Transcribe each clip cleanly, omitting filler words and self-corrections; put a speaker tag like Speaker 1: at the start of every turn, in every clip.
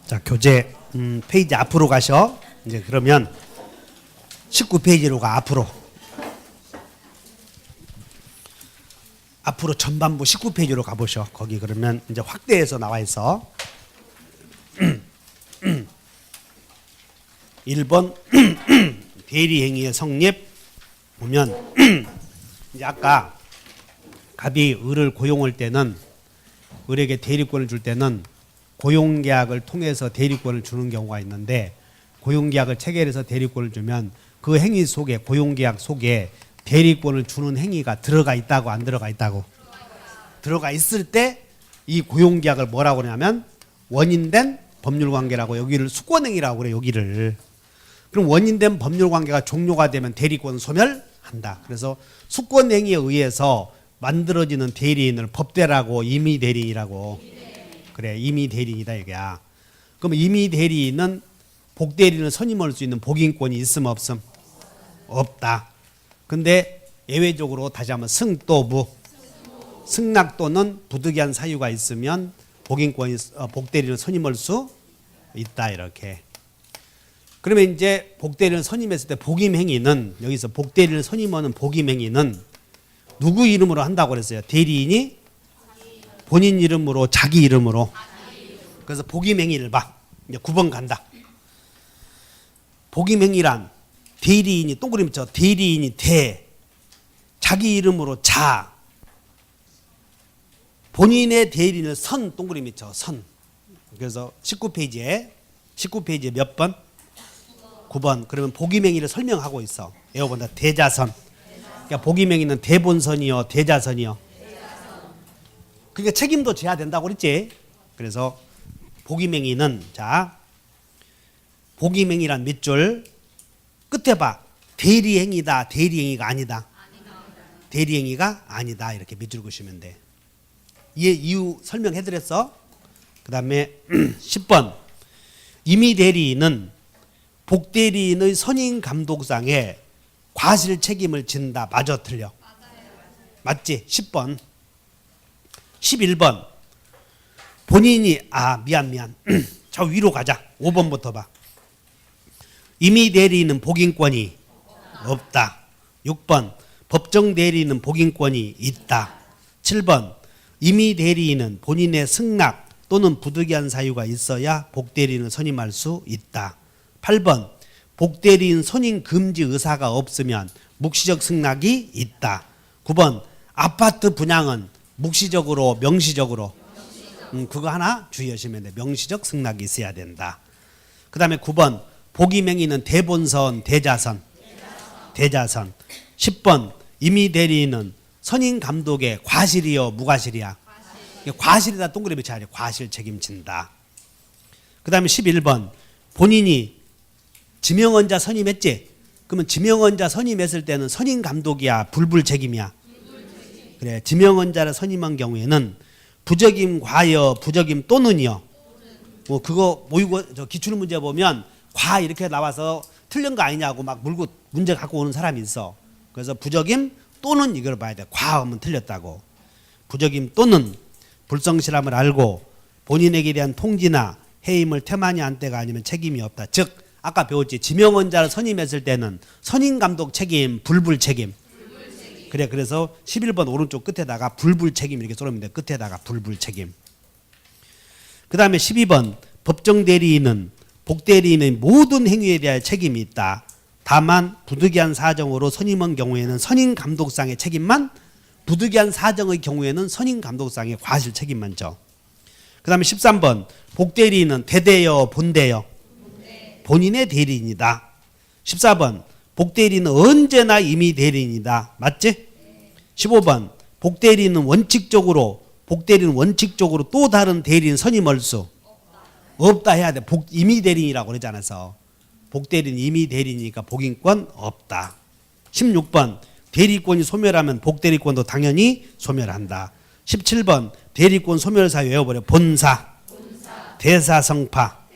Speaker 1: 자, 교재 페이지 앞으로 가셔. 이제 그러면 19페이지로 가. 앞으로 전반부 19페이지로 가보셔. 거기 그러면 이제 확대해서 나와 있어. 1번 대리행위의 성립 보면 이제 아까 갑이 을을 고용할 때는 을에게 대리권을 줄 때는 고용계약을 통해서 대리권을 주는 경우가 있는데, 고용계약을 체결해서 대리권을 주면 그 행위 속에, 고용계약 속에 대리권을 주는 행위가 들어가 있다고 안 들어가 있다고? 들어가 있을 때 이 고용계약을 뭐라고 그러냐면 원인된 법률관계라고, 여기를 수권행위라고 그래. 여기를. 그럼 원인된 법률관계가 종료가 되면 대리권은 소멸한다. 그래서 수권행위에 의해서 만들어지는 대리인을 법대라고, 임의대리인이라고. 그래, 임의대리인이다 이거야. 그럼 임의대리인은 복대리인을 선임할 수 있는 복인권이 있음 없음? 없다. 근데 예외적으로 다시 한번 승또부, 승낙 또는 부득이한 사유가 있으면 복인권이, 복대리인을 선임할 수 있다 이렇게. 그러면 이제 복대리인을 선임했을 때 복임행위는, 여기서 복대리인을 선임하는 복임행위는 누구 이름으로 한다고 그랬어요? 대리인이 본인 이름으로, 자기 이름으로. 그래서 복임행위를 봐. 이제 9번 간다. 복임행위란 대리인이 동그라미 쳐. 대리인이 대, 자기 이름으로 자, 본인의 대리인을 선, 동그라미 쳐. 선. 그래서 19페이지에 몇 번? 9번. 그러면 복임행위를 설명하고 있어. 외워본다. 대자선. 그러니까 복임행위는 대본선이요, 대자선이요? 그러니까 책임도 져야 된다고 그랬지. 그래서 복임행위는, 자, 복임행위란 밑줄 끝에 봐. 대리행위다, 대리행위가 아니다. 대리행위가 아니다. 이렇게 밑줄 그시면 돼. 이유 설명해드렸어. 그 다음에 10번. 임의대리인은 복대리인의 선임감독상에 과실 책임을 진다. 맞아, 틀려? 맞지? 10번. 11번. 본인이, 미안. 저 위로 가자. 5번부터 봐. 임의대리인은 복인권이 없다. 6번. 법정대리인은 복인권이 있다. 7번. 임의대리인은 본인의 승낙 또는 부득이한 사유가 있어야 복대리인을 선임할 수 있다. 8번. 복대리인 선임 금지 의사가 없으면 묵시적 승낙이 있다. 9번. 아파트 분양은 묵시적으로, 명시적으로? 그거 하나 주의하시면 돼. 명시적 승낙이 있어야 된다. 그 다음에 9번. 복임행위는 대본선, 대자선? 대자선. 10번. 임의대리인은 선임감독의 과실이요, 무과실이야? 과실이다, 동그라미 쳐야 돼. 과실 책임진다. 그 다음에 11번. 본인이 지명원자 선임했지? 그러면 지명원자 선임했을 때는 선임감독이야, 불불책임이야? 그래, 지명원자를 선임한 경우에는 부적임 과여, 부적임 또는이요. 그거 모의고 저 기출문제 보면 과 이렇게 나와서 틀린 거 아니냐고 막 물고 문제 갖고 오는 사람이 있어. 그래서 부적임 또는 이걸 봐야 돼. 과하면 틀렸다고. 부적임 또는 불성실함을 알고 본인에게 대한 통지나 해임을 태만히 한 때가 아니면 책임이 없다. 즉 아까 배웠지. 지명원자를 선임했을 때는 선임감독 책임, 불불책임. 그래, 그래서 11번 오른쪽 끝에다가 불불책임 이렇게 써놓으면 돼. 끝에다가 불불책임. 그 다음에 12번. 법정대리인은 복대리인의 모든 행위에 대한 책임이 있다. 다만 부득이한 사정으로 선임한 경우에는 선임감독상의 책임만, 부득이한 사정의 경우에는 선임감독상의 과실 책임만 져. 그 다음에 13번. 복대리인은 대대여, 본대여? 본인의 대리인이다. 14번. 복대리인은 언제나 임의대리인이다. 맞지? 15번. 복대리인은 원칙적으로 또 다른 대리인 선임할 수 없다 해야 돼. 임의대리인이라고 그러지 않아서. 복대리인 임의대리인이니까 복인권 없다. 16번. 대리권이 소멸하면 복대리권도 당연히 소멸한다. 17번. 대리권 소멸 사유 외워버려. 본사, 대사성파,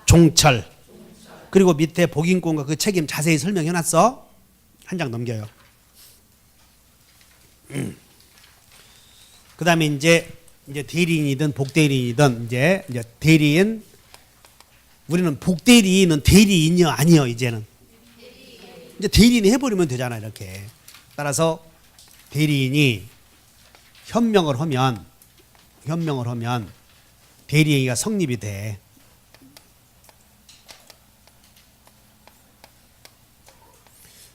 Speaker 1: 종철. 그리고 밑에 복인권과 그 책임 자세히 설명해놨어. 한 장 넘겨요. 그 다음에 이제 대리인이든 복대리인이든 이제 대리인 우리는 복대리인은 대리인이요 아니요 이제는 이제 대리인이 해버리면 되잖아 이렇게. 따라서 대리인이 현명을 하면 대리행위가 성립이 돼.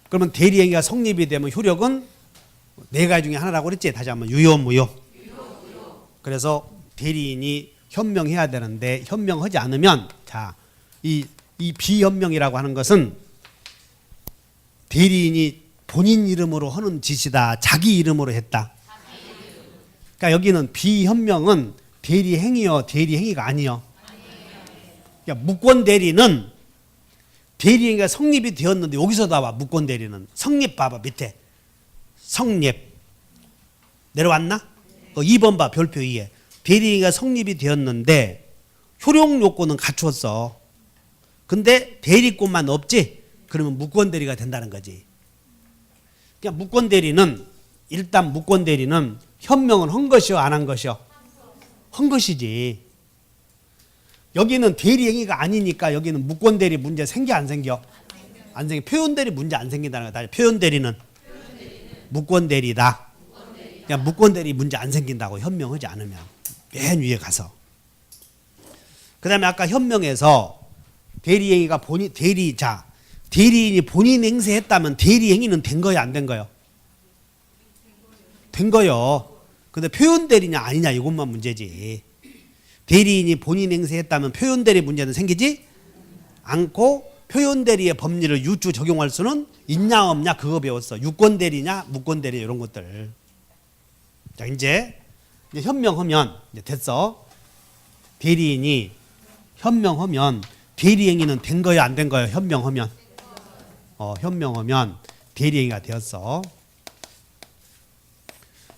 Speaker 1: 그러면 대리행위가 성립이 되면 효력은 네 가지 중에 하나라고 그랬지. 다시 한번 유효 무효. 그래서 대리인이 현명해야 되는데 현명하지 않으면 자, 이 비현명이라고 하는 것은 대리인이 본인 이름으로 하는 짓이다. 자기 이름으로 했다. 그러니까 여기는 비현명은 대리행위요 대리행위가 아니요. 그러니까 무권대리는 대리행위가 성립이 되었는데 여기서 나와. 무권대리는 성립 봐봐 밑에 성립 내려왔나? 2번 봐 별표 2에 대리행위가 성립이 되었는데 효력 요건은 갖추었어. 근데 대리권만 없지? 그러면 무권대리가 된다는 거지. 그러니까 무권대리는 일단 무권대리는 현명은 한 것이요 안 한 것이요? 한 것이지. 여기는 대리행위가 아니니까 여기는 무권대리 문제 생겨 안 생겨? 안 생겨. 표현대리 문제 안 생긴다는 거다. 표현대리는 무권대리다. 그냥 무권대리 문제 안 생긴다고 현명하지 않으면. 맨 위에 가서. 그 다음에 아까 현명에서 대리행위가 대리인이 본인 행세했다면 대리행위는 된 거야 안 된 거요? 된 거요. 근데 표현대리냐 아니냐 이것만 문제지. 대리인이 본인 행세했다면 표현대리 문제는 생기지 않고 표현대리의 법리를 유추 적용할 수는 있냐 없냐 그거 배웠어. 유권대리냐 무권대리 이런 것들. 자 이제 현명하면 이제 됐어. 대리인이 현명하면 대리행위는 된 거야 안 된 거야? 현명하면 현명하면 대리행위가 되었어.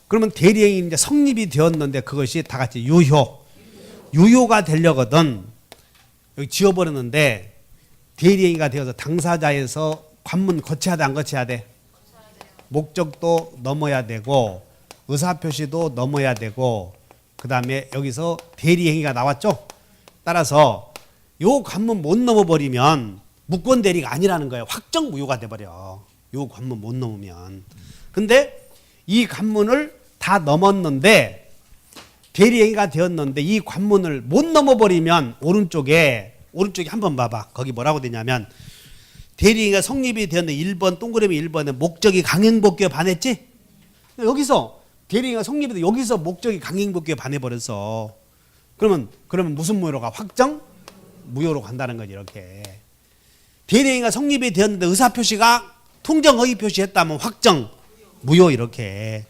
Speaker 1: 그러면 대리행위 이제 성립이 되었는데 그것이 다 같이 유효가 되려거든. 여기 지워버렸는데 대리행위가 되어서 당사자에서 관문 거쳐야 돼 안 거쳐야 돼? 목적도 넘어야 되고 의사표시도 넘어야 되고 그 다음에 여기서 대리행위가 나왔죠. 따라서 요 관문 못 넘어버리면 무권대리가 아니라는 거예요. 확정 무효가 돼버려. 요 관문 못 넘으면. 근데 이 관문을 다 넘었는데 대리행위가 되었는데 이 관문을 못 넘어버리면 오른쪽에 한번 봐봐. 거기 뭐라고 되냐면 대리행위가 성립이 되었는데 1번 동그라미 1번에 목적이 강행복귀에 반했지? 여기서 대리행위가 성립이 돼 여기서 목적이 강행복귀에 반해버렸어. 그러면 무슨 무효로 가? 확정 무효로 간다는 거지 이렇게. 대리행위가 성립이 되었는데 의사표시가 통정허위 표시했다면 확정 무효 이렇게.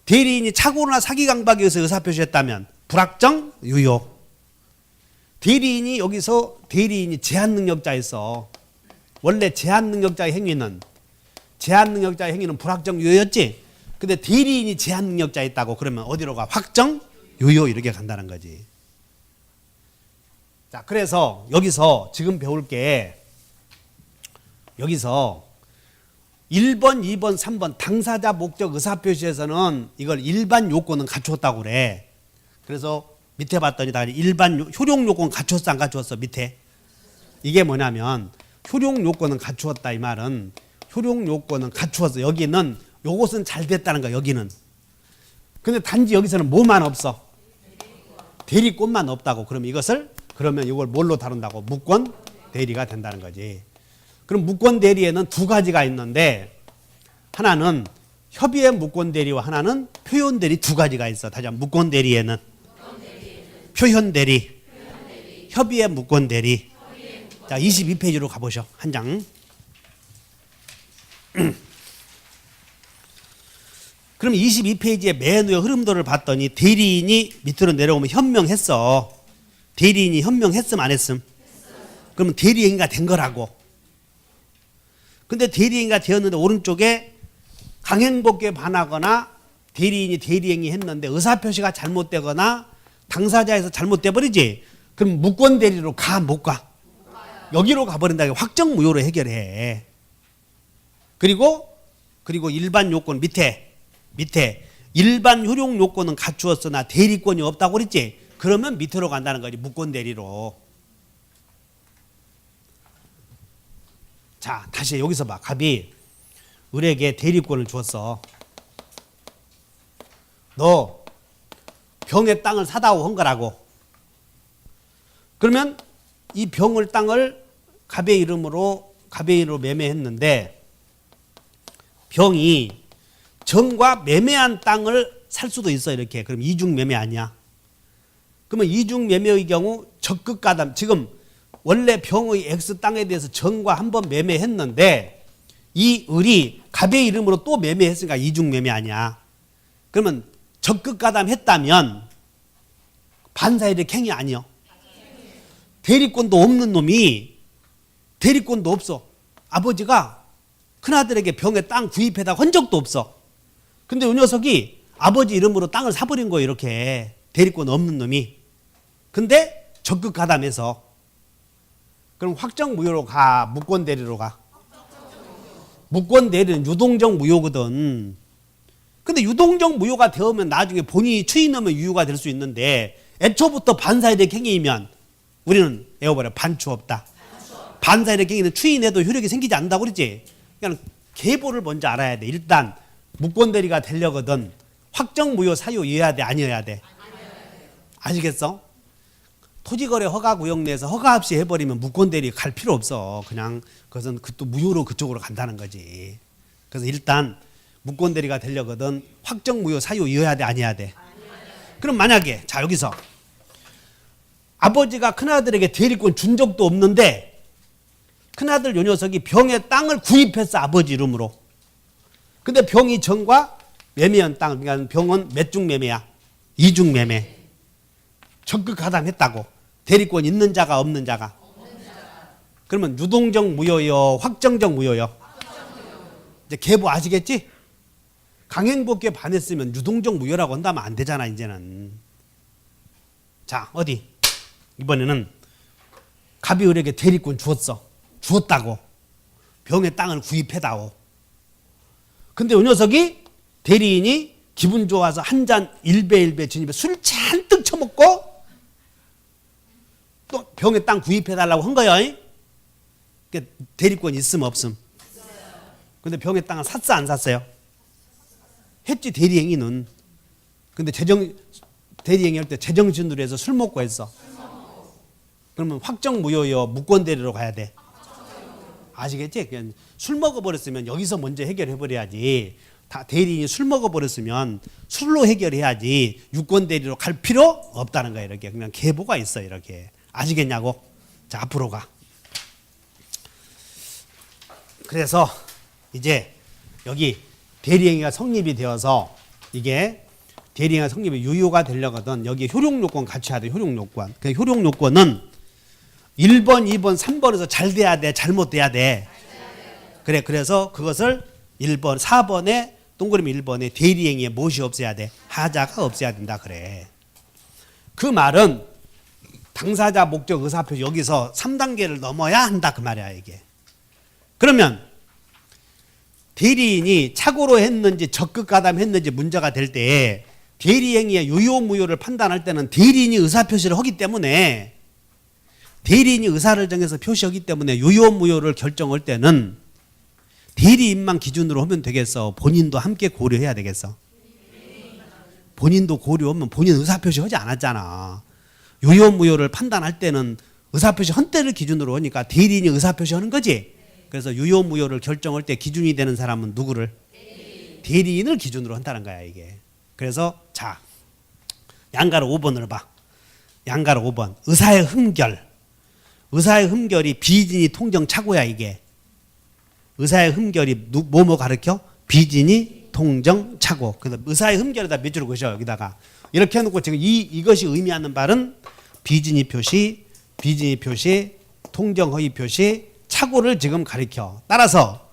Speaker 1: 대리인이 착오나 사기 강박에 의해서 의사표시했다면 불확정 유효. 대리인이 여기서 대리인이 제한능력자였어. 원래 제한능력자의 행위는 불확정 유효였지. 근데 대리인이 제한능력자였다고 그러면 어디로 가? 확정 유효 이렇게 간다는 거지. 자 그래서 여기서 지금 배울 게 여기서 1번, 2번, 3번 당사자 목적 의사표시에서는 이걸 일반 요건은 갖추었다고 그래. 그래서 밑에 봤더니 다 일반 효력 요건 갖추었어 안 갖추었어? 밑에. 이게 뭐냐면 효력 요건은 갖추었다 이 말은 효력 요건은 갖추었어. 여기는 요것은 잘 됐다는 거야 여기는. 근데 단지 여기서는 뭐만 없어? 대리권만 없다고. 그러면 이걸 뭘로 다룬다고? 무권 대리가 된다는 거지. 그럼 무권 대리에는 두 가지가 있는데 하나는 협의의 무권 대리와 하나는 표현 대리 두 가지가 있어. 다시 한번 무권 대리에는 표현 대리, 협의의 무권 대리. 자 22페이지로 가보셔. 한 장. 그럼 22페이지의 맨 위에 흐름도를 봤더니 대리인이 밑으로 내려오면 현명했어. 대리인이 현명했음 안 했음? 그러면 대리행위가 된 거라고. 근데 대리행위가 되었는데 오른쪽에 강행복귀에 반하거나 대리인이 대리행위 했는데 의사표시가 잘못되거나 당사자에서 잘못돼 버리지. 그럼 무권 대리로 가 못 가? 여기로 가버린다. 확정 무효로 해결해. 그리고 일반 요건 밑에 일반 효력 요건은 갖추었으나 대리권이 없다고 그랬지. 그러면 밑으로 간다는 거지. 무권 대리로. 자, 다시 여기서 봐. 갑이 을에게 대리권을 주었어. 너 병의 땅을 사다오 한 거라고. 그러면 이 병을 땅을 갑의 이름으로 매매했는데 병이 정과 매매한 땅을 살 수도 있어 이렇게. 그럼 이중 매매 아니야? 그러면 이중 매매의 경우 적극 가담. 지금 원래 병의 X 땅에 대해서 정과 한번 매매했는데 이 을이 갑의 이름으로 또 매매했으니까 이중 매매 아니야? 그러면 적극 가담했다면 반사이득 행위 아니요? 대리권도 없는 놈이 대리권도 없어. 아버지가 큰아들에게 병에 땅 구입해다가 한 적도 없어. 근데 이 녀석이 아버지 이름으로 땅을 사버린 거예요. 이렇게 대리권 없는 놈이. 근데 적극 가담해서. 그럼 확정무효로 가, 무권대리로 가? 무권대리는 유동적 무효거든. 근데 유동적 무효가 되면 나중에 본인이 추인하면 유효가 될 수 있는데 애초부터 반사이득 행위이면 우리는 외워버려. 반추 없다. 반사이득 행위는 추인해도 효력이 생기지 않는다고 그러지. 그러니까 계보를 먼저 알아야 돼. 일단 무권대리가 되려거든 확정무효 사유여야 돼, 아니어야 돼? 아시겠어? 토지거래 허가구역 내에서 허가 없이 해버리면 무권대리 갈 필요 없어. 그냥 그것은 또 무효로 그쪽으로 간다는 거지. 그래서 일단 무권대리가 되려거든 확정무효 사유여야 돼, 아니어야 돼? 그럼 만약에 자 여기서 아버지가 큰아들에게 대리권 준 적도 없는데 큰아들 요 녀석이 병의 땅을 구입했어. 아버지 이름으로. 근데 병이 정과 매매한 땅, 그러니까 병은 몇 중 매매야? 이중 매매. 적극 가담했다고. 대리권 있는 자가 없는 자가? 그러면 유동적 무효요, 확정적 무효요? 이제 계보 아시겠지? 강행법규에 반했으면 유동적 무효라고 한다면 안 되잖아 이제는. 자 어디? 이번에는 갑이 을에게 대리권 주었다고. 병의 땅을 구입해다오. 근데 이 녀석이 대리인이 기분 좋아서 한 잔 일배 진입에 술 잔뜩 처먹고 또 병의 땅 구입해달라고 한 거예요. 그러니까 대리권 있음 없음? 근데 병의 땅을 샀어 안 샀어요? 했지 대리행위는. 근데 대리행위 할 때 제정신으로 해서 술 먹고 했어. 그러면 확정무효요, 무권대리로 가야 돼? 아시겠지? 그냥 술 먹어버렸으면 여기서 먼저 해결해버려야지. 다 대리인이 술 먹어버렸으면 술로 해결해야지 유권대리로 갈 필요 없다는 거야. 이렇게 그냥 계보가 있어. 이렇게 아시겠냐고? 자 앞으로 가. 그래서 이제 여기 대리행위가 성립이 되어서 이게 대리행위가 성립이 유효가 되려거든 여기 효력요건 갖춰야 돼. 효력요건. 그 효력요건은 1번, 2번, 3번에서 잘 돼야 돼, 잘못돼야 돼. 그래, 그래서 그것을 1번, 4번에 동그라미 1번에 대리행위에 무엇이 없어야 돼? 하자가 없어야 된다 그래. 그 말은 당사자 목적 의사표 여기서 3단계를 넘어야 한다 그 말이야 이게. 그러면 대리인이 착오로 했는지 적극 가담했는지 문제가 될 때 대리행위의 유효 무효를 판단할 때는 대리인이 의사표시를 하기 때문에 대리인이 의사를 정해서 표시하기 때문에 유효 무효를 결정할 때는 대리인만 기준으로 하면 되겠어? 본인도 함께 고려해야 되겠어? 본인도 고려하면 본인 의사표시 하지 않았잖아. 유효 무효를 판단할 때는 의사표시 한 때를 기준으로 하니까 대리인이 의사표시 하는 거지. 그래서 유효 무효를 결정할 때 기준이 되는 사람은 누구를? 대리인을 기준으로 한다는 거야 이게. 그래서 자 양가로 5번으로 봐. 양가로 5번 의사의 흠결. 의사의 흠결이 비진이 통정 착오야 이게. 의사의 흠결이 뭐뭐 가르쳐? 비진이 통정 착오. 그래서 의사의 흠결에다 몇 줄을 그셔 여기다가 이렇게 해놓고 지금 이것이 의미하는 바는 비진이 표시, 통정 허위 표시, 착오를 지금 가르쳐. 따라서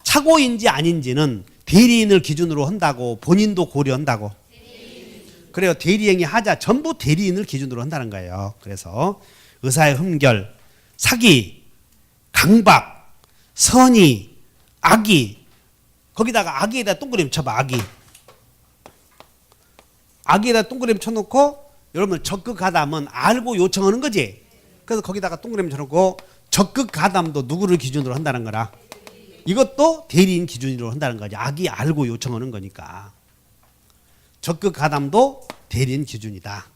Speaker 1: 착오인지 아닌지는 대리인을 기준으로 한다고 본인도 고려한다고. 그래요. 대리행위 하자 전부 대리인을 기준으로 한다는 거예요. 그래서 의사의 흠결, 사기, 강박, 선의, 악의. 거기다가 악의에다 동그라미 쳐봐. 악의에다 동그라미 쳐놓고 여러분 적극 가담은 알고 요청하는 거지. 그래서 거기다가 동그라미 쳐놓고 적극 가담도 누구를 기준으로 한다는 거라? 이것도 대리인 기준으로 한다는 거지. 악이 알고 요청하는 거니까. 적극 가담도 대리인 기준이다.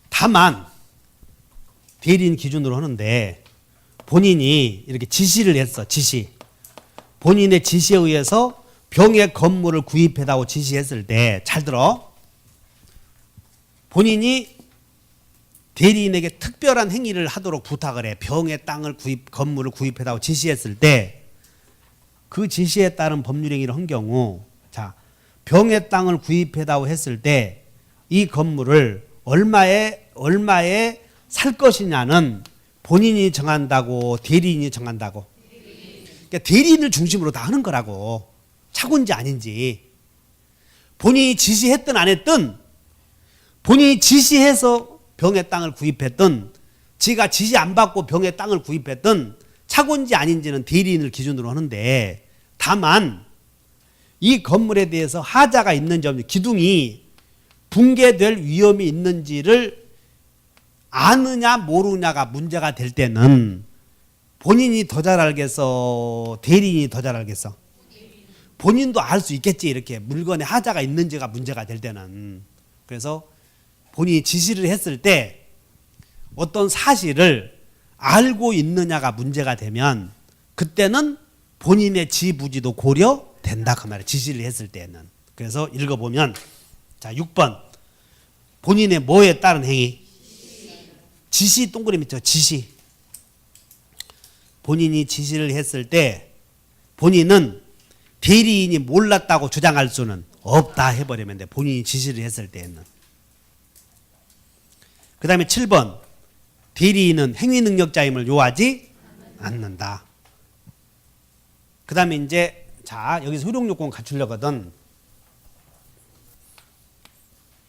Speaker 1: 다만 대리인 기준으로 하는데 본인이 이렇게 지시를 했어. 지시. 본인의 지시에 의해서 병의 건물을 구입해다고 지시했을 때 잘 들어. 본인이 대리인에게 특별한 행위를 하도록 부탁을 해. 병의 땅을 건물을 구입해다고 지시했을 때 그 지시에 따른 법률 행위를 한 경우, 자, 병의 땅을 구입해다고 했을 때 이 건물을 얼마에 살 것이냐는 본인이 정한다고 대리인이 정한다고. 그러니까 대리인을 중심으로 다 하는 거라고. 착오인지 아닌지. 본인이 지시했든 안 했든, 본인이 지시해서 병의 땅을 구입했든, 지가 지시 안 받고 병의 땅을 구입했든 착오인지 아닌지는 대리인을 기준으로 하는데, 다만 이 건물에 대해서 하자가 있는지 없는지, 기둥이 붕괴될 위험이 있는지를 아느냐 모르냐가 문제가 될 때는 본인이 더 잘 알겠어, 대리인이 더 잘 알겠어? 본인도 알 수 있겠지. 이렇게 물건에 하자가 있는지가 문제가 될 때는. 그래서 본인이 지시를 했을 때 어떤 사실을 알고 있느냐가 문제가 되면 그때는 본인의 지부지도 고려된다 그 말이에요. 지시를 했을 때는. 그래서 읽어보면, 자, 6번 본인의 뭐에 따른 행위? 지시 동그라미 있죠. 지시. 본인이 지시를 했을 때 본인은 대리인이 몰랐다고 주장할 수는 없다 해버리면 돼. 본인이 지시를 했을 때는. 그 다음에 7번 대리인은 행위능력자임을 요하지 않는다. 그 다음에 이제, 자, 여기서 효력요건 갖추려거든.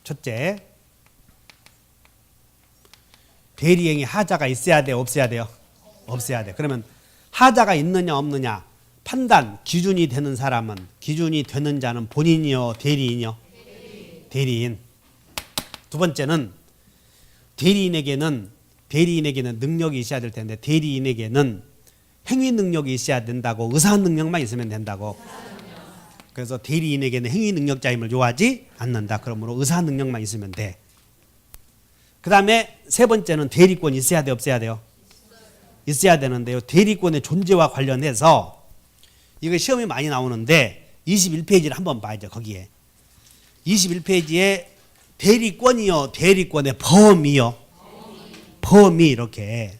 Speaker 1: 첫째, 대리행위 하자가 있어야 돼, 없어야 돼요? 없어야 돼. 그러면 하자가 있느냐 없느냐 판단 기준이 되는 사람은, 기준이 되는 자는 본인이요, 대리인이요? 대리인. 두 번째는 대리인에게는 능력이 있어야 될 텐데 대리인에게는 행위 능력이 있어야 된다고. 의사 능력만 있으면 된다고. 그래서 대리인에게는 행위 능력자임을 요하지 않는다. 그러므로 의사 능력만 있으면 돼. 그 다음에 세 번째는 대리권이 있어야 돼, 없어야 돼요? 있어야 되는데요. 대리권의 존재와 관련해서 이거 시험이 많이 나오는데 21페이지를 한번 봐야죠. 거기에 21페이지에 대리권이요, 대리권의 범위요, 범위 이렇게.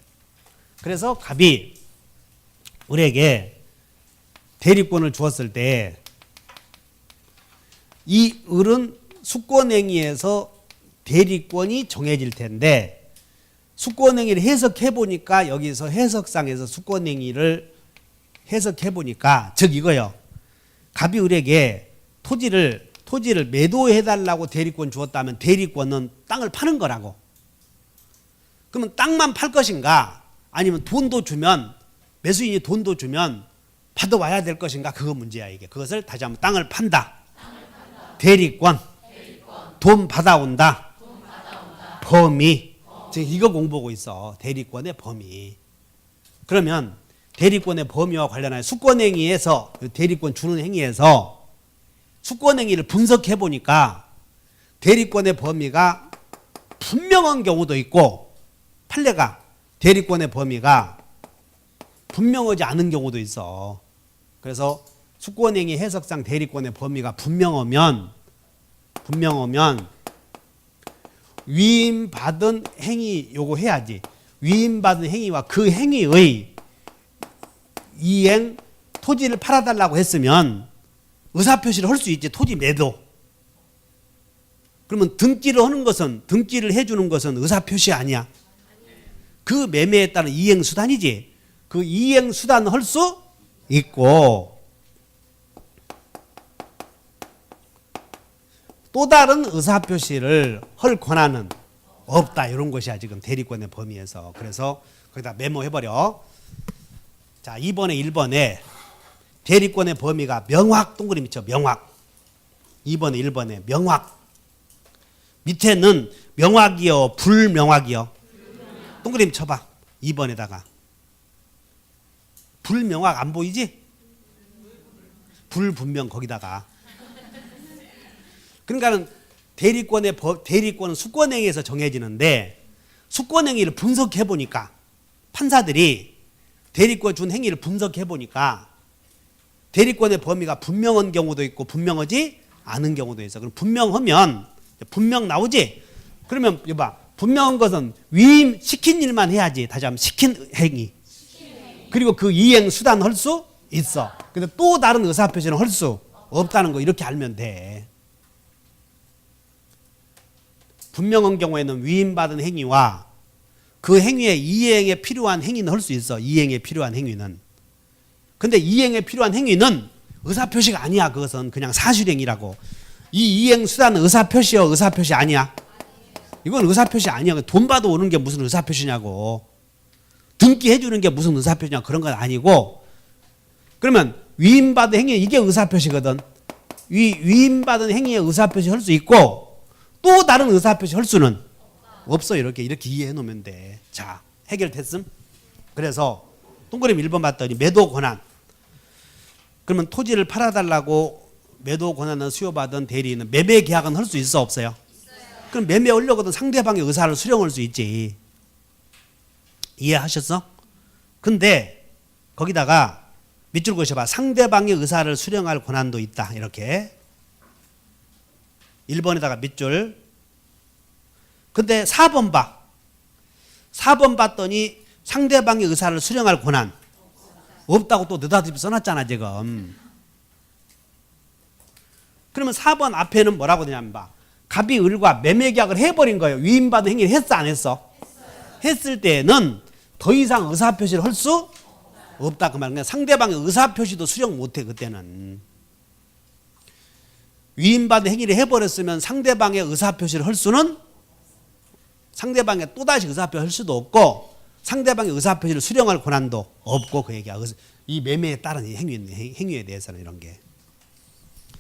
Speaker 1: 그래서 갑이 우리에게 대리권을 주었을 때 이 을은 수권행위에서 대리권이 정해질 텐데, 수권행위를 해석해 보니까 여기서 해석상에서 수권행위를 해석해 보니까, 즉 이거요. 갑이 을에게 토지를 매도해 달라고 대리권 주었다면 대리권은 땅을 파는 거라고. 그러면 땅만 팔 것인가, 아니면 돈도 주면, 매수인이 돈도 주면 받아와야 될 것인가, 그거 문제야 이게. 그것을 다시 한번 땅을 판다. 대리권. 돈 받아온다. 범위. 지금 이거 공부하고 있어. 대리권의 범위. 그러면 대리권의 범위와 관련하여 수권행위에서, 대리권 주는 행위에서 수권행위를 분석해 보니까 대리권의 범위가 분명한 경우도 있고, 판례가 대리권의 범위가 분명하지 않은 경우도 있어. 그래서 수권행위 해석상 대리권의 범위가 분명하면 위임받은 행위 요거 해야지. 위임받은 행위와 그 행위의 이행, 토지를 팔아달라고 했으면 의사표시를 할 수 있지. 토지 매도. 그러면 등기를 해주는 것은 의사표시 아니야. 그 매매에 따른 이행수단이지. 그 이행수단을 할 수 있고, 또 다른 의사표시를 할 권한은 없다. 이런 것이야 지금 대리권의 범위에서. 그래서 거기다 메모해버려. 자, 2번에 1번에 대리권의 범위가 명확 동그라미 쳐. 명확. 2번에 1번에 명확. 밑에는 명확이요, 불명확이요? 동그라미 쳐봐. 2번에다가. 불명확 안 보이지? 불분명 거기다가. 그러니까는 대리권은 수권행위에서 정해지는데 수권행위를 분석해 보니까 판사들이 대리권 준 행위를 분석해 보니까 대리권의 범위가 분명한 경우도 있고 분명하지 않은 경우도 있어. 그럼 분명하면 분명 나오지? 그러면 이봐. 분명한 것은 위임 시킨 일만 해야지. 다시 한번 시킨 행위. 그리고 그 이행 수단 할 수 있어. 근데 또 다른 의사 표시는 할 수 없다는 거 이렇게 알면 돼. 분명한 경우에는 위임받은 행위와 그 행위의 이행에 필요한 행위는 할 수 있어. 이행에 필요한 행위는. 근데 이행에 필요한 행위는 의사표시가 아니야. 그것은 그냥 사실행위라고. 이 이행 수단은 의사표시요? 의사표시 아니야? 이건 의사표시 아니야. 돈 받아 오는 게 무슨 의사표시냐고. 등기 해주는 게 무슨 의사표시냐. 그런 건 아니고. 그러면 위임받은 행위 이게 의사표시거든. 위임받은 행위의 의사표시 할 수 있고 또 다른 의사표시 할 수는 없어. 이렇게 이해해 놓으면 돼. 자, 해결됐음? 그래서 동그라미 1번 봤더니 매도 권한. 그러면 토지를 팔아달라고 매도 권한을 수여받은 대리인은 매매 계약은 할 수 있어 없어요? 그럼 매매하려거든 상대방의 의사를 수령할 수 있지. 이해하셨어? 근데 거기다가 밑줄 그으셔봐. 상대방의 의사를 수령할 권한도 있다. 이렇게 1번에다가 밑줄. 근데 4번 봐. 4번 봤더니 상대방의 의사를 수령할 권한 없다고 또 느닷없이 써놨잖아 지금. 그러면 4번 앞에는 뭐라고 되냐면 봐. 갑이 을과 매매계약을 해버린 거예요. 위임받은 행위를 했어 안 했어? 했을 때는 더 이상 의사표시를 할 수 없다 그 말이야. 상대방의 의사표시도 수령 못해 그때는. 위임받은 행위를 해버렸으면 상대방의 의사표시를 할 수는 상대방의 또다시 의사표시를 할 수도 없고 상대방의 의사표시를 수령할 권한도 없고 그 얘기야. 이 매매에 따른 행위에 대해서는 이런 게.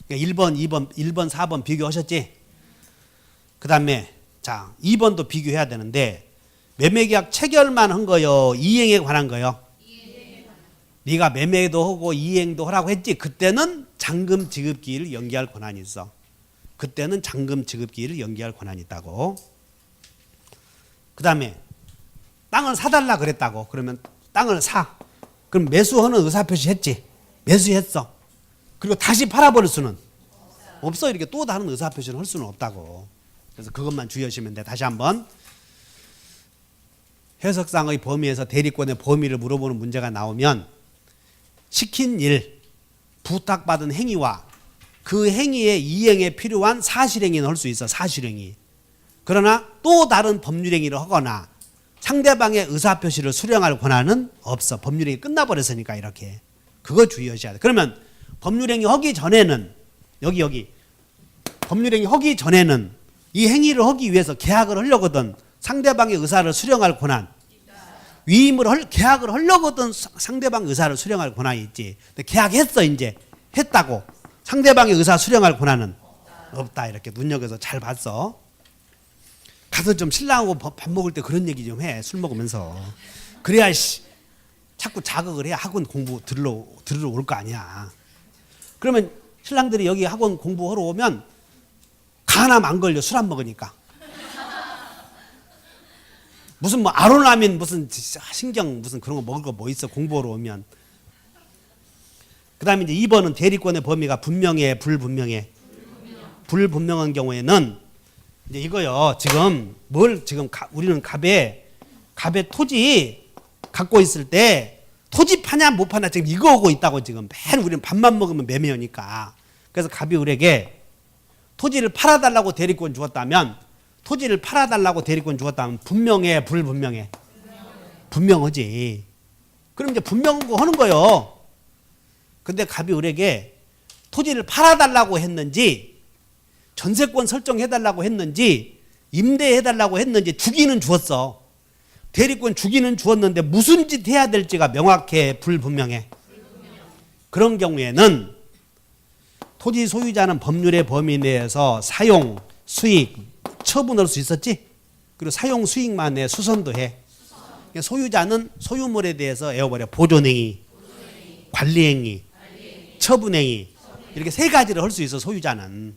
Speaker 1: 그러니까 1번, 4번 비교하셨지? 그 다음에 자 2번도 비교해야 되는데 매매계약 체결만 한 거요? 이행에 관한 거요? 네가 매매도 하고 이행도 하라고 했지? 그때는 잔금 지급기일을 연기할 권한이 있어. 그때는 잔금 지급기일을 연기할 권한이 있다고. 그 다음에 땅을 사달라 그랬다고. 그러면 땅을 사. 그럼 매수하는 의사표시 했지? 매수했어. 그리고 다시 팔아버릴 수는 없어. 이렇게 또 다른 의사표시를 할 수는 없다고. 그래서 그것만 주의하시면 돼. 다시 한번 해석상의 범위에서 대리권의 범위를 물어보는 문제가 나오면 시킨 일, 부탁받은 행위와 그 행위의 이행에 필요한 사실행위는 할 수 있어. 사실행위. 그러나 또 다른 법률행위를 하거나 상대방의 의사표시를 수령할 권한은 없어. 법률행위 끝나버렸으니까 이렇게. 그거 주의하셔야 돼. 그러면 법률행위 하기 전에는 여기 법률행위 하기 전에는 이 행위를 하기 위해서 계약을 하려거든 상대방의 의사를 수령할 권한. 계약을 하려거든 상대방의 의사를 수령할 권한이 있지. 근데 계약했어 이제. 했다고. 상대방의 의사 수령할 권한은 없다. 이렇게 눈여겨서 잘 봤어. 가서 좀 신랑하고 밥 먹을 때 그런 얘기 좀 해. 술 먹으면서. 그래야 자꾸 자극을 해야 학원 공부 들으러 올 거 아니야. 그러면 신랑들이 여기 학원 공부하러 오면 간암 안 걸려. 술 안 먹으니까. 무슨 뭐 아로나민 무슨 신경 무슨 그런 거 먹을 거 뭐 있어. 공부하러 오면. 그 다음에 이제 2번은 대리권의 범위가 분명해 불분명해? 불분명한 경우에는 이제 이거요. 지금 우리는 갑에 토지 갖고 있을 때 토지 파냐 못 파냐 지금 이거 오고 있다고 지금 매일 우리는 밥만 먹으면 매매하니까. 그래서 갑이 을에게 토지를 팔아달라고 대리권 주었다면 분명해 불분명해? 분명하지. 그럼 이제 분명한 거 하는 거요. 근데 갑이 을에게 토지를 팔아달라고 했는지 전세권 설정해달라고 했는지 임대해달라고 했는지 주기는 주었어. 대리권 주기는 주었는데 무슨 짓 해야 될지가 명확해 불분명해? 그런 경우에는 토지 소유자는 법률의 범위 내에서 사용, 수익, 처분할 수 있었지? 그리고 사용 수익만 내 수선도 해. 소유자는 소유물에 대해서 외워버려. 보존행위, 관리행위, 처분행위. 이렇게 세 가지를 할 수 있어. 소유자는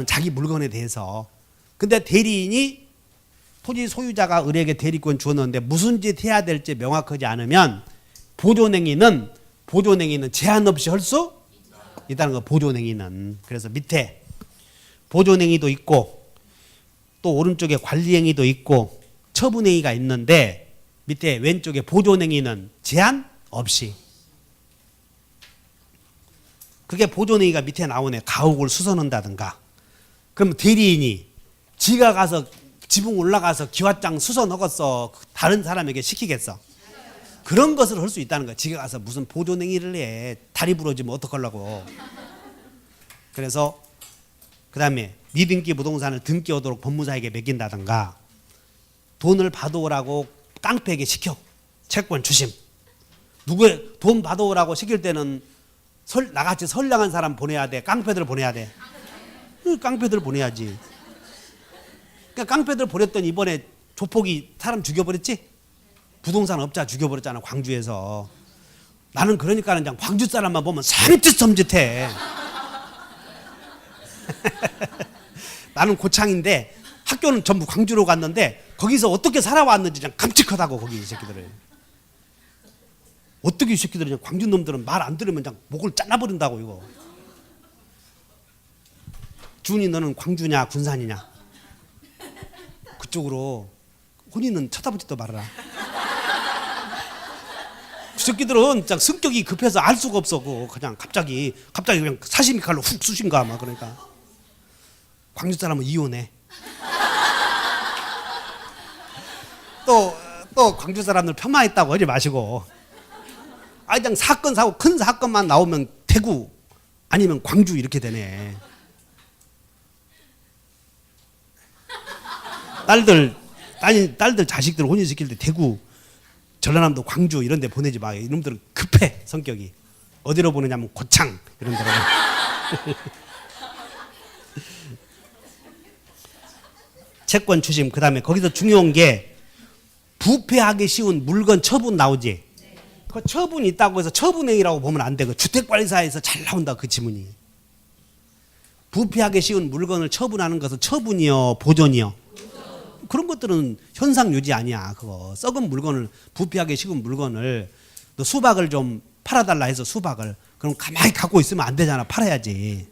Speaker 1: 자기 물건에 대해서. 근데 대리인이 토지 소유자가 을에게 대리권 주었는데 무슨 짓 해야 될지 명확하지 않으면 보존행위는 제한 없이 할 수 있다는 거. 보존행위는. 그래서 밑에 보존행위도 있고 또 오른쪽에 관리행위도 있고 처분행위가 있는데 밑에 왼쪽에 보존행위는 제한 없이. 그게 보존행위가 밑에 나오네. 가옥을 수선한다든가. 그럼 대리인이 지가 가서 지붕 올라가서 기와장 수선하겠어? 다른 사람에게 시키겠어? 그런 것을 할 수 있다는 거야. 지가 가서 무슨 보존행위를 해. 다리 부러지면 어떡하려고. 그래서 그 다음에 미등기 부동산을 등기하도록 법무사에게 맡긴다든가 돈을 받아오라고 깡패에게 시켜. 채권 주심. 누구의 돈 받아오라고 시킬 때는 나같이 선량한 사람 보내야 돼? 깡패들 보내야 돼? 깡패들 보내야지. 그러니까 깡패들 보냈더니 이번에 조폭이 사람 죽여버렸지? 부동산 업자 죽여버렸잖아. 광주에서. 나는 그러니까는 그냥 광주 사람만 보면 섬찟섬찟해. 나는 고창인데 학교는 전부 광주로 갔는데 거기서 어떻게 살아왔는지 그냥 깜찍하다고. 거기 이 새끼들을. 어떻게 이 새끼들이 광주 놈들은 말 안 들으면 그냥 목을 잘라버린다고. 이거. 준이 너는 광주냐 군산이냐? 그쪽으로. 혼인은 쳐다보지도 말아라. 그 새끼들은 진짜 성격이 급해서 알 수가 없어. 그냥 갑자기 그냥 사시미 칼로 훅 쑤신가 막. 그러니까 광주 사람은 이혼해. 또 광주 사람들 폄하했다고 하지 마시고. 그냥 사건 사고 큰 사건만 나오면 대구 아니면 광주 이렇게 되네. 딸들 자식들 혼인시킬 때 대구, 전라남도, 광주 이런 데 보내지 마. 이놈들은 급해. 성격이. 어디로 보내냐면 고창 이런 데로. 채권 추심. 그 다음에 거기서 중요한 게 부패하기 쉬운 물건 처분 나오지. 그 처분이 있다고 해서 처분행위라고 보면 안 돼. 그 주택관리사에서 잘 나온다. 그 지문이. 부패하기 쉬운 물건을 처분하는 것은 처분이요 보존이요? 그런 것들은 현상 유지 아니야. 그거 썩은 물건을, 부패하기 쉬운 물건을 너 수박을 좀 팔아달라 해서 수박을 그럼 가만히 갖고 있으면 안 되잖아. 팔아야지.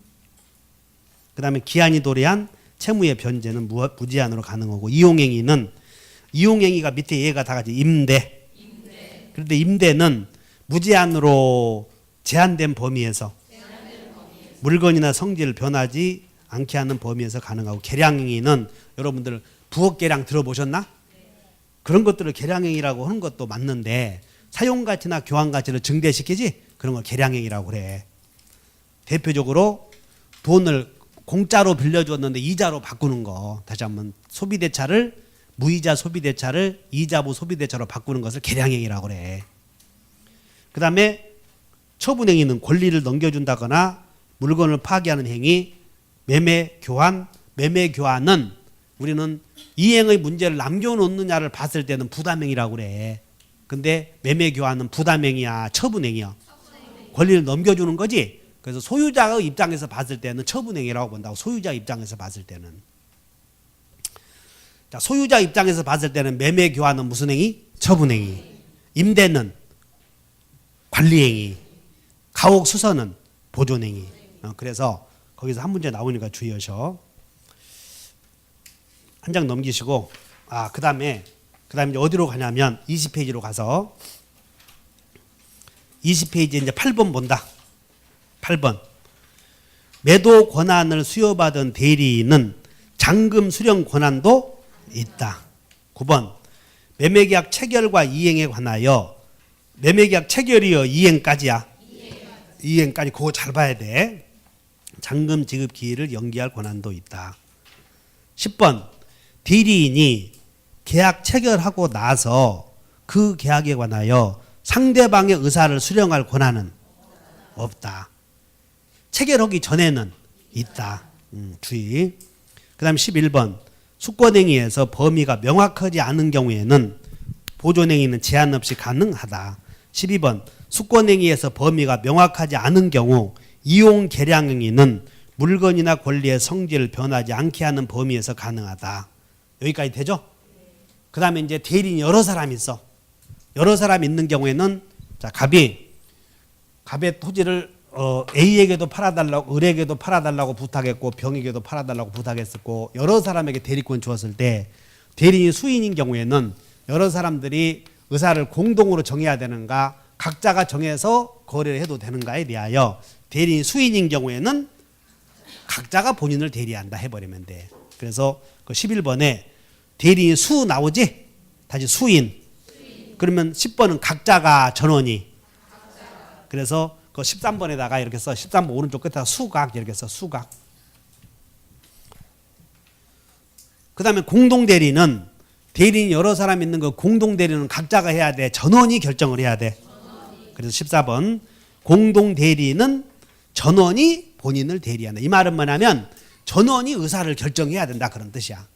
Speaker 1: 그 다음에 기한이 도래한 채무의 변제는 무제한으로 가능하고 이용행위가 밑에 얘가 다 같이 임대. 그런데 임대는 무제한으로 제한된 범위에서 물건이나 성질 변하지 않게 하는 범위에서 가능하고 계량행위는 여러분들 부엌 계량 들어보셨나? 그런 것들을 계량행위라고 하는 것도 맞는데 사용가치나 교환가치를 증대시키지? 그런 걸 계량행위라고 그래. 대표적으로 돈을 공짜로 빌려줬는데 이자로 바꾸는 거. 다시 한번 소비대차를 무이자 소비대차를 이자부 소비대차로 바꾸는 것을 계량행위라고 그래. 그 다음에 처분행위는 권리를 넘겨준다거나 물건을 파기하는 행위, 매매교환은 우리는 이행의 문제를 남겨놓느냐를 봤을 때는 부담행위라고 그래. 근데 매매교환은 부담행위야, 처분행위야? 권리를 넘겨주는 거지. 그래서 소유자의 입장에서 봤을 때는 처분행위라고 본다고. 소유자 입장에서 봤을 때는. 자, 소유자 입장에서 봤을 때는 매매교환은 무슨 행위? 처분행위. 임대는 관리행위. 가옥수선은 보존행위. 그래서 거기서 한 문제 나오니까 주의하셔. 한 장 넘기시고, 그 다음에 이제 어디로 가냐면 20페이지로 가서 20페이지 이제 8번 본다. 8번. 매도 권한을 수여받은 대리인은 잔금 수령 권한도 있다. 9번. 매매계약 체결과 이행에 관하여 매매계약 체결이요 이행까지야. 이행까지 그거 잘 봐야 돼. 잔금 지급 기일을 연기할 권한도 있다. 10번. 대리인이 계약 체결하고 나서 그 계약에 관하여 상대방의 의사를 수령할 권한은 없다. 체결하기 전에는 있다. 주의. 그 다음 11번. 수권행위에서 범위가 명확하지 않은 경우에는 보존행위는 제한 없이 가능하다. 12번 수권행위에서 범위가 명확하지 않은 경우 이용 계량행위는 물건이나 권리의 성질을 변하지 않게 하는 범위에서 가능하다. 여기까지 되죠? 그 다음에 이제 대리인이 여러 사람이 있어. 여러 사람이 있는 경우에는 자, 갑의 토지를 A에게도 팔아달라고, 을에게도 팔아달라고 부탁했고 병에게도 팔아달라고 부탁했었고 여러 사람에게 대리권 주었을 때 대리인이 수인인 경우에는 여러 사람들이 의사를 공동으로 정해야 되는가 각자가 정해서 거래를 해도 되는가에 대하여 대리인 수인인 경우에는 각자가 본인을 대리한다 해버리면 돼. 그래서 그 11번에 대리인 수 나오지? 다시 수인. 그러면 10번은 각자가 전원이. 그래서 그 13번에다가 이렇게 써. 13번 오른쪽 끝에다가 수각 이렇게 써. 수각. 그 다음에 공동대리는 대리인 여러 사람 있는 거 공동대리는 각자가 해야 돼. 전원이 결정을 해야 돼. 그래서 14번 공동대리는 전원이 본인을 대리한다. 이 말은 뭐냐면 전원이 의사를 결정해야 된다 그런 뜻이야.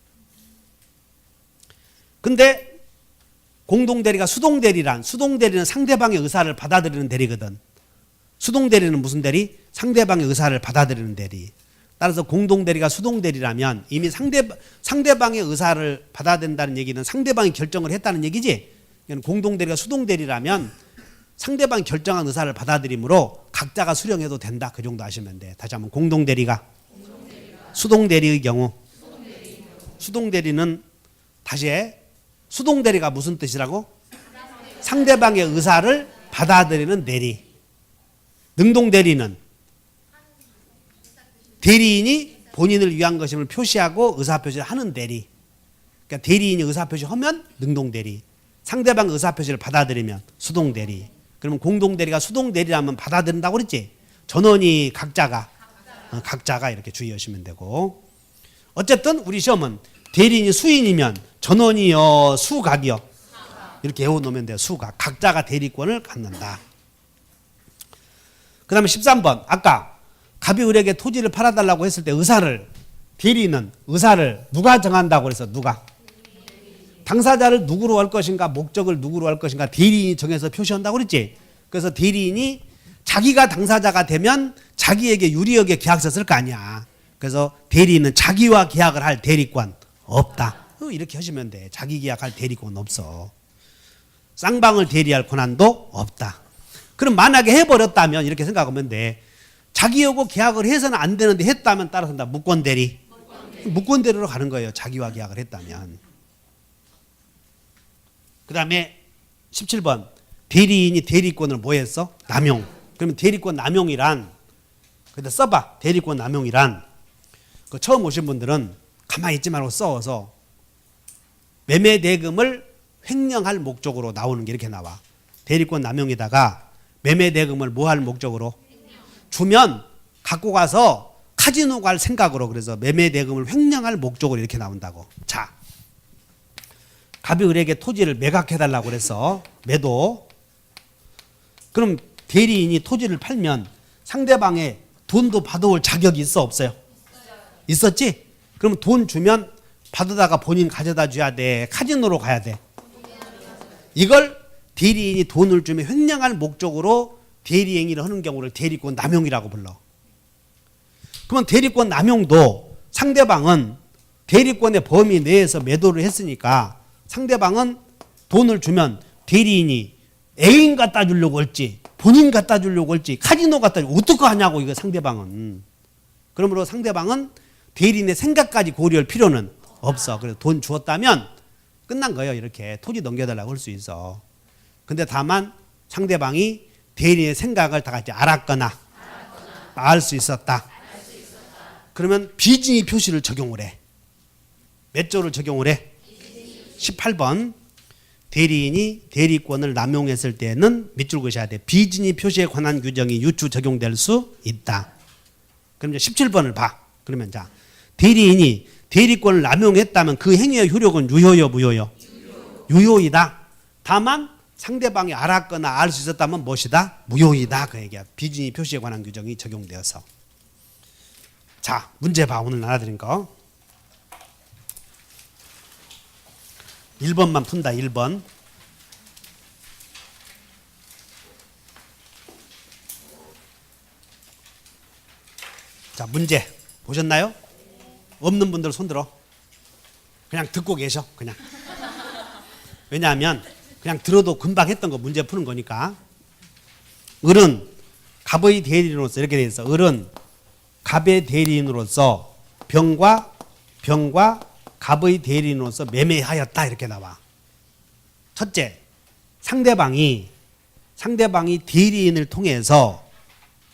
Speaker 1: 근데 공동대리가 수동대리는 상대방의 의사를 받아들이는 대리거든. 수동대리는 무슨 대리? 상대방의 의사를 받아들이는 대리. 따라서 공동대리가 수동대리라면 이미 상대방의 의사를 받아들인다는 얘기는 상대방이 결정을 했다는 얘기지. 공동대리가 수동대리라면 상대방이 결정한 의사를 받아들이므로 각자가 수령해도 된다. 그 정도 아시면 돼. 다시 한번 공동대리가 수동대리의 경우 수동대리는 다시 해. 수동대리가 무슨 뜻이라고? 상대방의 의사를 받아들이는 대리. 능동대리는 대리인이 본인을 위한 것임을 표시하고 의사표시를 하는 대리. 그러니까 대리인이 의사표시하면 능동대리. 상대방 의사표시를 받아들이면 수동대리. 그러면 공동대리가 수동대리라면 받아들인다고 그랬지? 전원이 각자가 이렇게 주의하시면 되고. 어쨌든 우리 시험은 대리인이 수인이면 전원이요 수각이요 이렇게 외워놓으면 돼요. 수각. 각자가 대리권을 갖는다. 그 다음에 13번 아까 갑이 을에게 토지를 팔아달라고 했을 때 대리인은 의사를 누가 정한다고 그래서 누가? 당사자를 누구로 할 것인가 목적을 누구로 할 것인가 대리인이 정해서 표시한다고 그랬지. 그래서 대리인이 자기가 당사자가 되면 자기에게 유리하게 계약서 쓸 거 아니야. 그래서 대리인은 자기와 계약을 할 대리권 없다. 이렇게 하시면 돼. 자기 계약할 대리권 없어. 쌍방을 대리할 권한도 없다. 그럼 만약에 해버렸다면 이렇게 생각하면 돼. 자기하고 계약을 해서는 안 되는데 했다면 따라서 무권대리. 무권대리로 가는 거예요. 자기와 계약을 했다면. 그 다음에 17번 대리인이 대리권을 뭐 했어? 남용. 그러면 대리권 남용이란 근데 써봐. 대리권 남용이란 그 처음 오신 분들은 가만히 있지 말고 써서 매매대금을 횡령할 목적으로 나오는 게 이렇게 나와. 대리권 남용에다가 매매대금을 뭐 할 목적으로? 주면 갖고 가서 카지노 갈 생각으로. 그래서 매매대금을 횡령할 목적으로 이렇게 나온다고. 자, 갑이 을에게 토지를 매각해달라고 그래서 매도. 그럼 대리인이 토지를 팔면 상대방의 돈도 받아올 자격이 있어 없어요? 있었지? 그럼 돈 주면 받아다가 본인 가져다 줘야 돼? 카지노로 가야 돼? 이걸 대리인이 돈을 주면 횡령할 목적으로 대리행위를 하는 경우를 대리권 남용이라고 불러. 그러면 대리권 남용도 상대방은 대리권의 범위 내에서 매도를 했으니까 상대방은 돈을 주면 대리인이 애인 갖다 주려고 할지 본인 갖다 주려고 할지 카지노 갖다 주려고 어떻게 하냐고 이거 상대방은. 그러므로 상대방은 대리인의 생각까지 고려할 필요는 없어. 그래서 돈 주었다면 끝난 거예요. 이렇게 토지 넘겨달라고 할 수 있어. 근데 다만 상대방이 대리인의 생각을 다 같이 알았거나 알 수 있었다. 그러면 비진의 표시를 적용을 해. 몇 조를 적용을 해? 18번 대리인이 대리권을 남용했을 때는 밑줄 그으셔야 돼. 비진의 표시에 관한 규정이 유추 적용될 수 있다. 그럼 이제 17번을 봐. 그러면 자 대리인이 대리권을 남용했다면 그 행위의 효력은 유효요 무효요? 유효이다. 다만 상대방이 알았거나 알 수 있었다면 무엇이다? 무효이다. 그 얘기야. 비진의 표시에 관한 규정이 적용되어서. 자 문제 봐. 오늘 나눠드린 거 1번만 푼다. 1번 자, 문제 보셨나요? 없는 분들 손 들어. 그냥 듣고 계셔. 그냥. 왜냐하면 그냥 들어도 금방 했던 거 문제 푸는 거니까. 을은 갑의 대리인으로서 이렇게 돼 있어. 을은 갑의 대리인으로서 병과 갑의 대리인으로서 매매하였다 이렇게 나와. 첫째, 상대방이 대리인을 통해서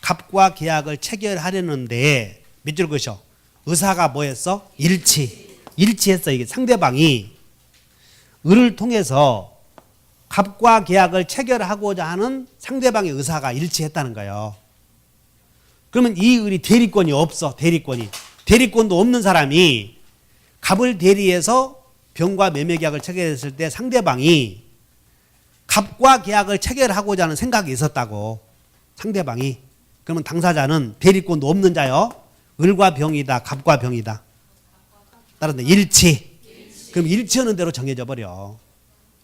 Speaker 1: 갑과 계약을 체결하려는데 밑줄 그으셔. 의사가 뭐였어? 일치했어. 이게 상대방이 을을 통해서 갑과 계약을 체결하고자 하는 상대방의 의사가 일치했다는 거예요. 그러면 이 을이 대리권이 없어. 대리권도 없는 사람이 갑을 대리해서 병과 매매 계약을 체결했을 때 상대방이 갑과 계약을 체결하고자 하는 생각이 있었다고. 상대방이. 그러면 당사자는 대리권도 없는 자요. 을과 병이다. 갑과 병이다. 따라서 일치. 그럼 일치하는 대로 정해져 버려.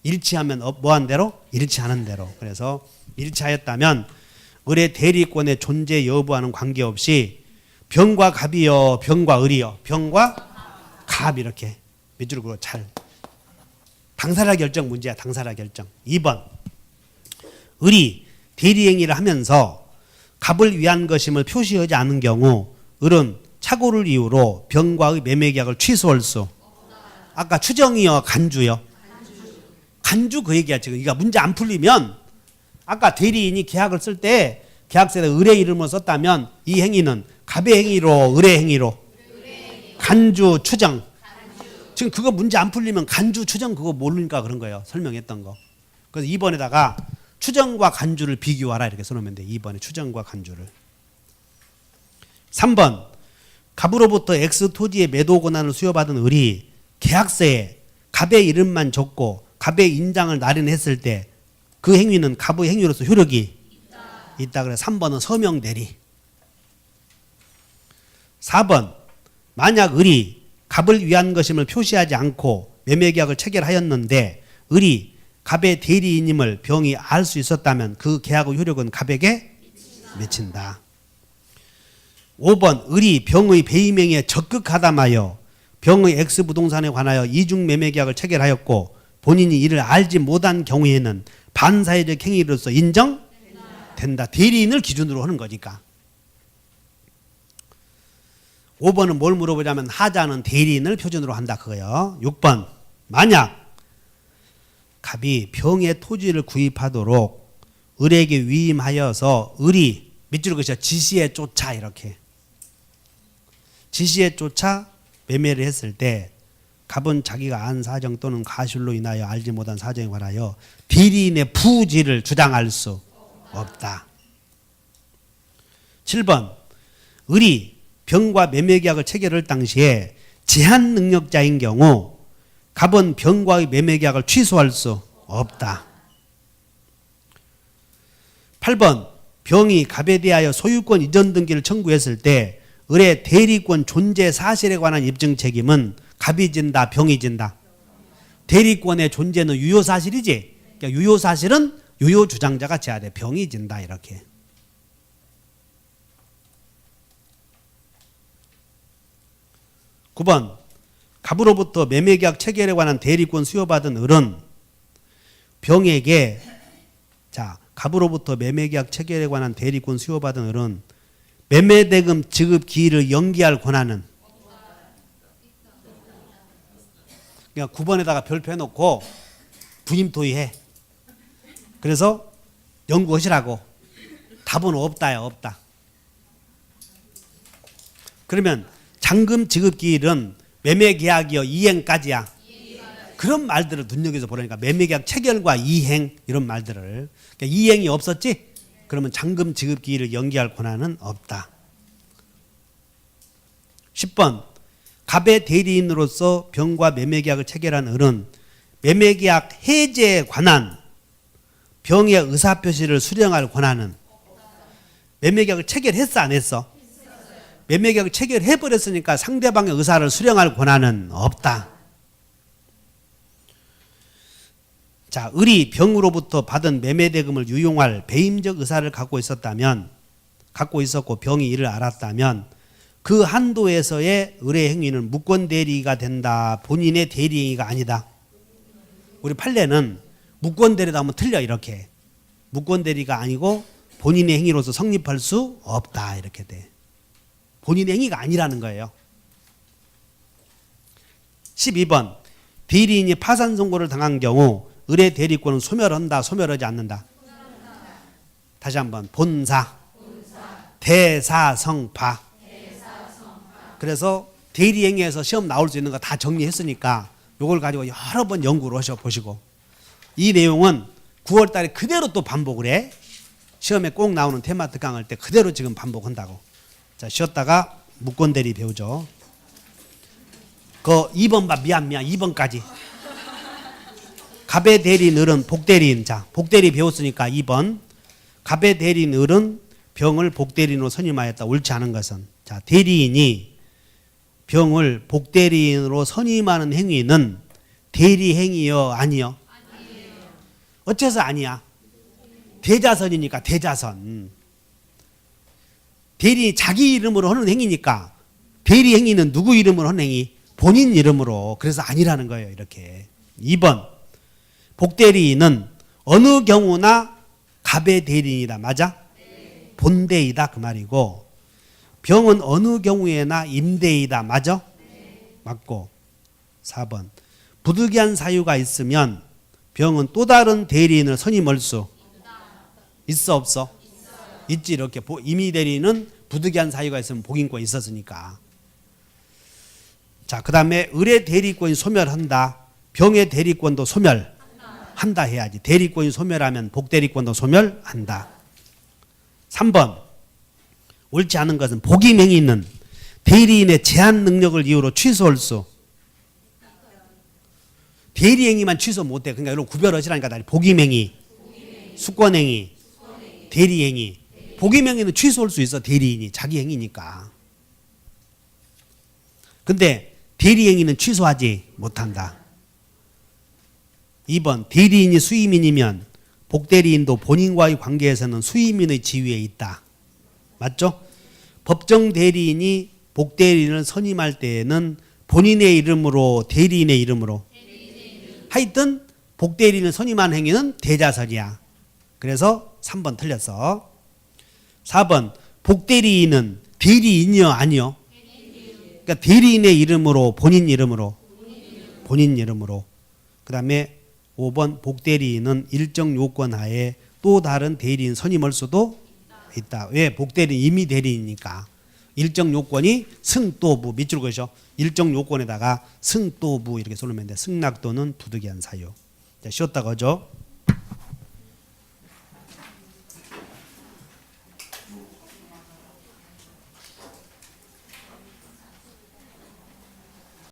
Speaker 1: 일치하면 뭐한 대로? 일치하는 대로. 그래서 일치하였다면 을의 대리권의 존재 여부와는 관계없이 병과 갑이요, 병과 을이요, 병과 갑 이렇게 밑줄 그어 잘. 당사자 결정 문제야. 당사자 결정. 2번 을이 대리행위를 하면서 갑을 위한 것임을 표시하지 않은 경우 을은 착오를 이유로 병과의 매매계약을 취소할 수. 아까 추정이요, 간주요? 간주 그 얘기야 지금. 그러니까 문제 안 풀리면 아까 대리인이 계약을 쓸 때 계약서에 을의 이름을 썼다면 이 행위는 갑의 행위로 을의 행위로 간주 추정. 지금 그거 문제 안 풀리면 간주 추정 그거 모르니까 그런 거예요. 설명했던 거. 그래서 2번에다가 추정과 간주를 비교하라 이렇게 써놓으면 돼. 2번에 추정과 간주를. 3번 갑으로부터 X 토지의 매도 권한을 수여받은 을이 계약서에 갑의 이름만 적고 갑의 인장을 날인했을 때 그 행위는 갑의 행위로서 효력이 있다. 그래 3번은 서명 대리. 4번 만약 을이 갑을 위한 것임을 표시하지 않고 매매계약을 체결하였는데 을이 갑의 대리인임을 병이 알 수 있었다면 그 계약의 효력은 갑에게 미친다. 5번 을이 병의 배임행위에 적극하담하여 병의 X부동산에 관하여 이중 매매계약을 체결하였고 본인이 이를 알지 못한 경우에는 반사회적 행위로서 인정된다. 대리인을 기준으로 하는 거니까. 5번은 뭘 물어보자면 하자는 대리인을 표준으로 한다 그거예요. 6번 만약 갑이 병의 토지를 구입하도록 을에게 위임하여서 을이 밑줄을 그으셔 지시에 쫓아 이렇게 지시에 쫓아 매매를 했을 때 갑은 자기가 안 사정 또는 가실로 인하여 알지 못한 사정에 관하여 대리인의 부지를 주장할 수 없다. 7번 을이 병과 매매계약을 체결할 당시에 제한 능력자인 경우 갑은 병과의 매매계약을 취소할 수 없다. 8번 병이 갑에 대하여 소유권 이전 등기를 청구했을 때 을의 대리권 존재 사실에 관한 입증 책임은 갑이 진다, 병이 진다. 대리권의 존재는 유효사실이지. 그러니까 유효사실은 유효주장자가 져야 돼. 병이 진다 이렇게. 9번 갑으로부터 매매계약 체결에 관한 대리권 수여받은 을은 병에게 갑으로부터 매매계약 체결에 관한 대리권 수여받은 을은 매매대금 지급 기일을 연기할 권한은 그냥 9번에다가 별표 해놓고 부임 토의해. 그래서 연구하시라고. 답은 없다야. 없다. 그러면 잔금 지급 기일은 매매계약이요 이행까지야. 그런 말들을 눈여겨서 보라니까. 매매계약 체결과 이행 이런 말들을. 그러니까 이행이 없었지? 그러면 잔금 지급 기일을 연기할 권한은 없다. 10번 갑의 대리인으로서 병과 매매계약을 체결한 을은 매매계약 해제에 관한 병의 의사표시를 수령할 권한은 매매계약을 체결했어 안 했어? 매매계약을 체결해버렸으니까 상대방의 의사를 수령할 권한은 없다. 자, 을이 병으로부터 받은 매매대금을 유용할 배임적 의사를 갖고 있었고 병이 이를 알았다면 그 한도에서의 의뢰 행위는 무권 대리가 된다. 본인의 대리 행위가 아니다. 우리 판례는 무권 대리다 하면 틀려 이렇게. 무권 대리가 아니고 본인의 행위로서 성립할 수 없다 이렇게 돼. 본인의 행위가 아니라는 거예요. 12번 대리인이 파산 선고를 당한 경우 의뢰 대리권은 소멸한다, 소멸하지 않는다. 다시 한번 본사, 대사성파. 그래서 대리 행위에서 시험 나올 수 있는 거 다 정리했으니까 이걸 가지고 여러 번 연구를 하셔 보시고 이 내용은 9월 달에 그대로 또 반복을 해. 시험에 꼭 나오는 테마 특강할 때 그대로 지금 반복한다고. 자, 쉬었다가 무권 대리 배우죠. 그 2번 봐. 미안 2번까지. 갑의 대리인 을은 복대리인. 자, 복대리 배웠으니까 2번. 갑의 대리인 을은 병을 복대리인으로 선임하였다. 옳지 않은 것은. 자, 대리인이 병을 복대리인으로 선임하는 행위는 대리 행위요, 아니요? 아니에요. 어째서 아니야? 대자선이니까 대자선. 대리인이 자기 이름으로 하는 행위니까 대리 행위는 누구 이름으로 하는 행위? 본인 이름으로. 그래서 아니라는 거예요. 이렇게. 2번 복대리인은 어느 경우나 갑의 대리인이다. 맞아? 네. 본대이다 그 말이고 병은 어느 경우에나 임대이다. 맞아? 네. 맞고 4번 부득이한 사유가 있으면 병은 또 다른 대리인을 선임할 수 있어 없어? 있어요. 있지. 이렇게 임의 대리인은 부득이한 사유가 있으면 복인권이 있었으니까. 자, 그 다음에 의뢰 대리권이 소멸한다. 병의 대리권도 소멸한다 해야지. 대리권이 소멸하면 복대리권도 소멸한다. 3번 옳지 않은 것은 복임행위는 대리인의 제한 능력을 이유로 취소할 수. 대리행위만 취소 못해. 그러니까 이런 구별하시라니까. 복임행위, 수권행위, 대리행위. 복임행위는 취소할 수 있어. 대리인이 자기 행위니까. 근데 대리행위는 취소하지 못한다. 2번 대리인이 수임인이면 복대리인도 본인과의 관계에서는 수임인의 지위에 있다. 맞죠? 법정 대리인이 복대리인을 선임할 때에는 본인의 이름으로 대리인의 이름으로 하여튼 복대리인을 선임한 행위는 대자선이야. 그래서 3번 틀렸어. 4번 복대리인은 대리인이요 아니요? 그러니까 대리인의 이름으로 본인 이름으로 그 다음에 5번 복대리인은 일정 요건 하에 또 다른 대리인 선임할 수도 있다. 왜? 복대리인 임의 대리인이니까 일정 요건이 승또부 밑줄 그으셔. 일정 요건에다가 승또부 이렇게 써놓으면 돼. 승낙 또는 부득이한 사유. 자, 쉬었다 그죠?